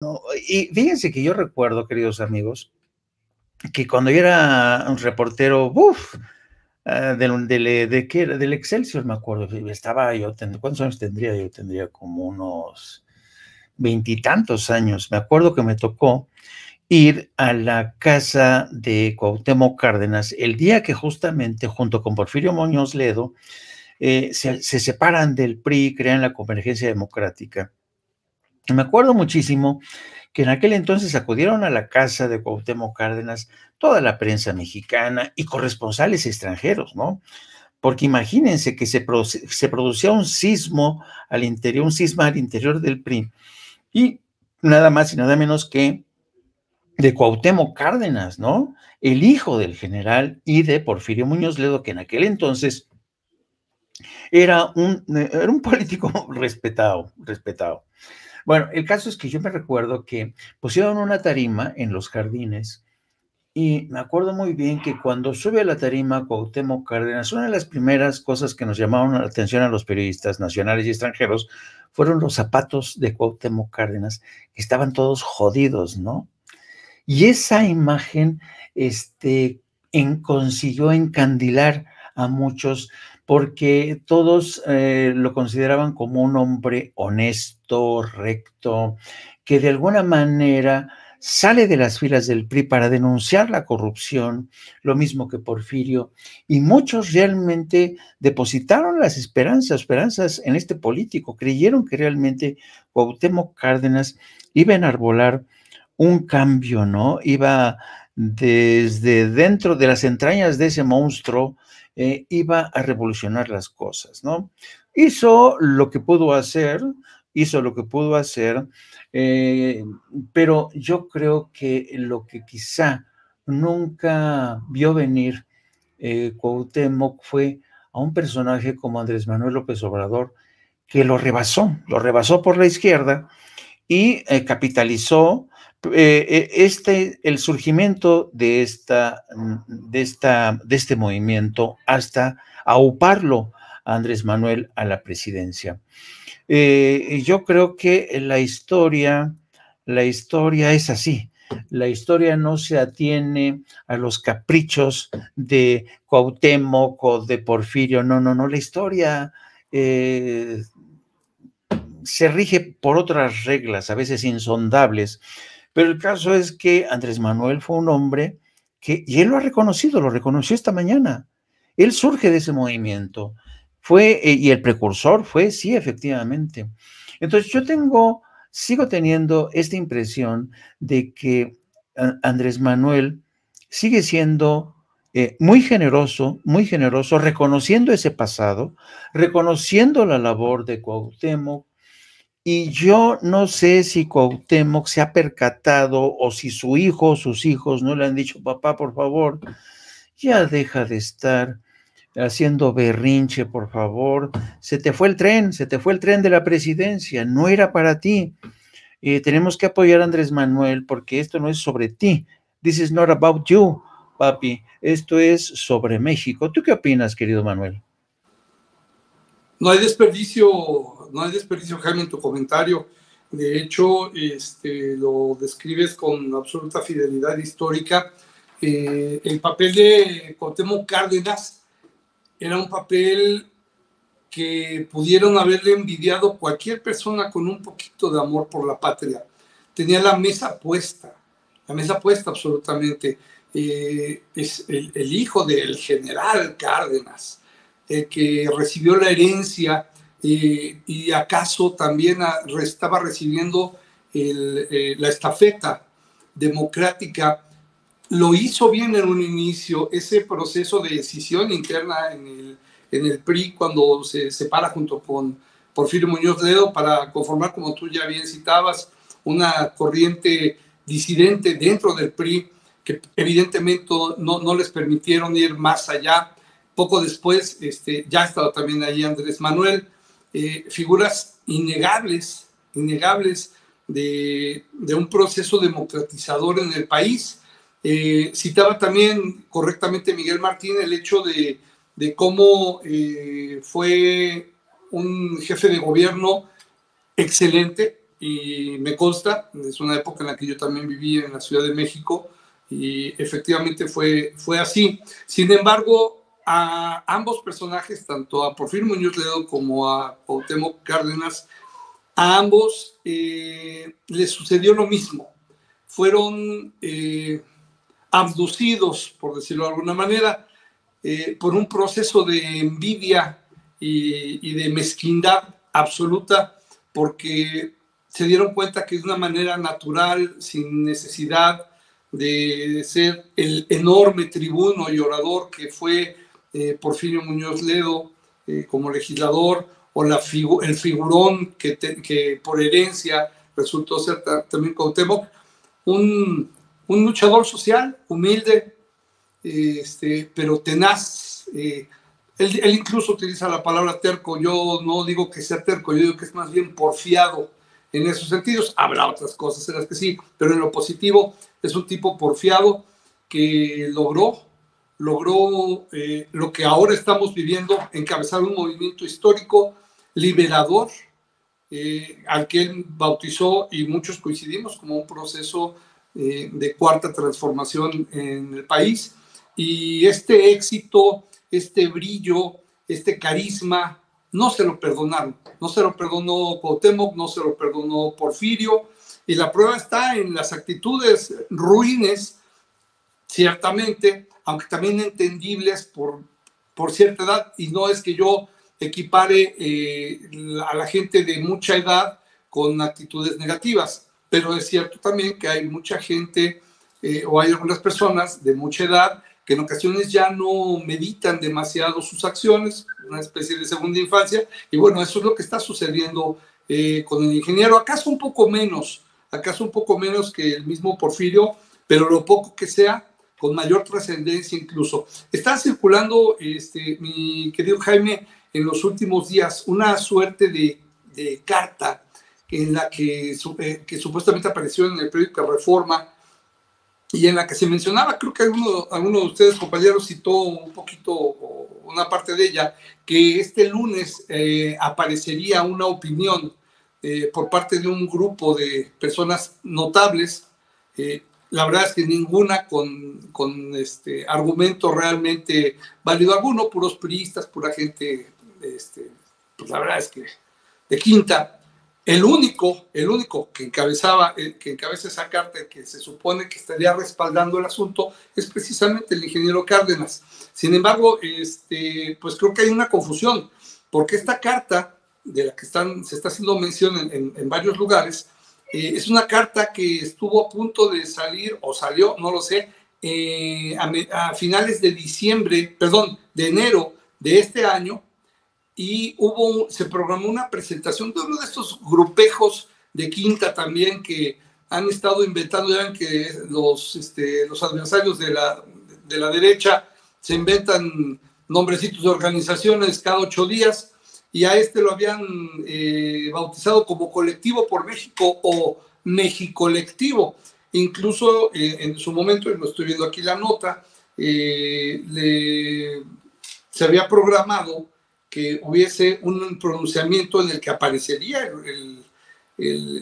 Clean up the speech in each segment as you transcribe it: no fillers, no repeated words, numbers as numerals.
No, y fíjense que yo recuerdo, queridos amigos, que cuando yo era un reportero, ¿de qué era? Del Excelsior, me acuerdo. Estaba yo, ¿cuántos años tendría? Yo tendría como unos veintitantos años. Me acuerdo que me tocó ir a la casa de Cuauhtémoc Cárdenas el día que justamente, junto con Porfirio Muñoz Ledo, se separan del PRI, crean la Convergencia Democrática. Me acuerdo muchísimo que en aquel entonces acudieron a la casa de Cuauhtémoc Cárdenas toda la prensa mexicana y corresponsales extranjeros, ¿no? Porque imagínense que se producía un sismo al interior, un cisma al interior del PRI, y nada más y nada menos que de Cuauhtémoc Cárdenas, ¿no? El hijo del general y de Porfirio Muñoz Ledo, que en aquel entonces era un político respetado, respetado. Bueno, el caso es que yo me recuerdo que pusieron una tarima en los jardines y me acuerdo muy bien que cuando sube a la tarima Cuauhtémoc Cárdenas, una de las primeras cosas que nos llamaron la atención a los periodistas nacionales y extranjeros fueron los zapatos de Cuauhtémoc Cárdenas, que estaban todos jodidos, ¿no? Y esa imagen consiguió encandilar a muchos porque todos lo consideraban como un hombre honesto, recto, que de alguna manera sale de las filas del PRI para denunciar la corrupción, lo mismo que Porfirio, y muchos realmente depositaron las esperanzas en este político, creyeron que realmente Cuauhtémoc Cárdenas iba a enarbolar un cambio, ¿no? Iba desde dentro de las entrañas de ese monstruo, iba a revolucionar las cosas, ¿no? Hizo lo que pudo hacer, hizo lo que pudo hacer, eh, pero yo creo que lo que quizá nunca vio venir Cuauhtémoc fue a un personaje como Andrés Manuel López Obrador, que lo rebasó por la izquierda y capitalizó el surgimiento de este movimiento hasta auparlo a Andrés Manuel a la presidencia. Yo creo que la historia es así. La historia no se atiene a los caprichos de Cuauhtémoc o de Porfirio, no, no, no, la historia se rige por otras reglas, a veces insondables, pero el caso es que Andrés Manuel fue un hombre que, y él lo ha reconocido, lo reconoció esta mañana, él surge de ese movimiento, y el precursor fue, sí, efectivamente. Entonces sigo teniendo esta impresión de que Andrés Manuel sigue siendo muy generoso, reconociendo ese pasado, reconociendo la labor de Cuauhtémoc, y yo no sé si Cuauhtémoc se ha percatado o si su hijo o sus hijos no le han dicho, papá, por favor, ya deja de estar haciendo berrinche, por favor. Se te fue el tren de la presidencia, no era para ti. Tenemos que apoyar a Andrés Manuel porque esto no es sobre ti. This is not about you, papi. Esto es sobre México. ¿Tú qué opinas, querido Manuel? No hay desperdicio, Jaime, en tu comentario. De hecho, lo describes con absoluta fidelidad histórica. El papel de Cuauhtémoc Cárdenas era un papel que pudieron haberle envidiado cualquier persona con un poquito de amor por la patria. Tenía la mesa puesta absolutamente. Es el hijo del general Cárdenas, que recibió la herencia y acaso también estaba recibiendo la estafeta democrática. Lo hizo bien en un inicio, ese proceso de decisión interna en el PRI cuando se separa junto con Porfirio Muñoz Ledo para conformar, como tú ya bien citabas, una corriente disidente dentro del PRI que evidentemente no les permitieron ir más allá. Poco después ya estaba también ahí Andrés Manuel, figuras innegables de un proceso democratizador en el país. Citaba también correctamente Miguel Martín el hecho de cómo fue un jefe de gobierno excelente, y me consta, es una época en la que yo también viví en la Ciudad de México y efectivamente fue así. Sin embargo, a ambos personajes, tanto a Porfirio Muñoz Ledo como a Cuauhtémoc Cárdenas, a ambos les sucedió lo mismo. Fueron abducidos, por decirlo de alguna manera, por un proceso de envidia y de mezquindad absoluta, porque se dieron cuenta que de una manera natural, sin necesidad de ser el enorme tribuno y orador que fue Porfirio Muñoz Ledo como legislador, o el figurón que por herencia resultó ser también Cuauhtémoc, un luchador social, humilde, pero tenaz. Él incluso utiliza la palabra terco. Yo no digo que sea terco, yo digo que es más bien porfiado en esos sentidos. Habrá otras cosas en las que sí, pero en lo positivo es un tipo porfiado que logró lo que ahora estamos viviendo, encabezar un movimiento histórico liberador, al que él bautizó, y muchos coincidimos, como un proceso de cuarta transformación en el país. Y este éxito, este brillo, este carisma, no se lo perdonaron. No se lo perdonó Cuauhtémoc, no se lo perdonó Porfirio, y la prueba está en las actitudes ruines, ciertamente, aunque también entendibles por cierta edad, y no es que yo equipare a la gente de mucha edad con actitudes negativas, pero es cierto también que hay mucha gente o hay algunas personas de mucha edad que en ocasiones ya no meditan demasiado sus acciones, una especie de segunda infancia, y bueno, eso es lo que está sucediendo con el ingeniero, acaso un poco menos que el mismo Porfirio, pero lo poco que sea, con mayor trascendencia incluso. Está circulando, mi querido Jaime, en los últimos días una suerte de carta en la que supuestamente apareció en el periódico Reforma, y en la que se mencionaba, creo que alguno de ustedes, compañeros, citó un poquito, una parte de ella, que este lunes aparecería una opinión por parte de un grupo de personas notables, la verdad es que ninguna con argumento realmente válido alguno, puros priistas, pura gente, pues la verdad es que de quinta. El único que encabeza esa carta, que se supone que estaría respaldando el asunto, es precisamente el ingeniero Cárdenas. Sin embargo, pues creo que hay una confusión, porque esta carta de la que se está haciendo mención en varios lugares, es una carta que estuvo a punto de salir, o salió, no lo sé, a finales de enero de este año, y se programó una presentación de uno de estos grupejos de quinta también que han estado inventando. Ya ven que los adversarios de la derecha se inventan nombrecitos de organizaciones cada 8 días, y a lo habían bautizado como Colectivo por México o Mexicolectivo. Incluso en su momento, y lo estoy viendo aquí la nota, se había programado que hubiese un pronunciamiento en el que aparecería el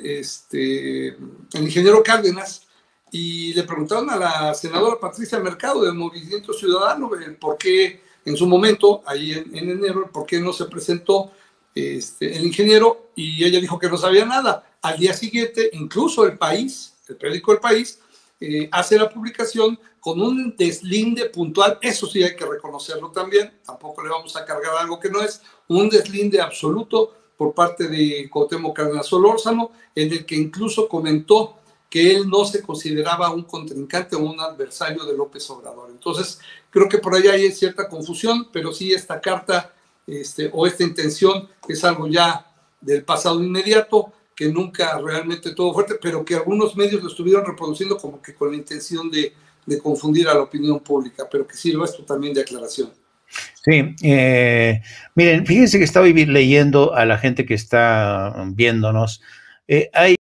ingeniero Cárdenas, y le preguntaron a la senadora Patricia Mercado del Movimiento Ciudadano por qué en su momento, ahí en enero, por qué no se presentó el ingeniero, y ella dijo que no sabía nada. Al día siguiente, incluso el periódico El País, hace la publicación con un deslinde puntual. Eso sí hay que reconocerlo también, tampoco le vamos a cargar algo que no es, un deslinde absoluto por parte de Cuauhtémoc Cárdenas Solórzano, en el que incluso comentó que él no se consideraba un contrincante o un adversario de López Obrador. Entonces, creo que por ahí hay cierta confusión, pero sí esta carta o esta intención es algo ya del pasado inmediato, que nunca realmente tuvo fuerte, pero que algunos medios lo estuvieron reproduciendo como que con la intención de confundir a la opinión pública, pero que sirva esto también de aclaración. Sí, miren, fíjense que estaba leyendo a la gente que está viéndonos. Hay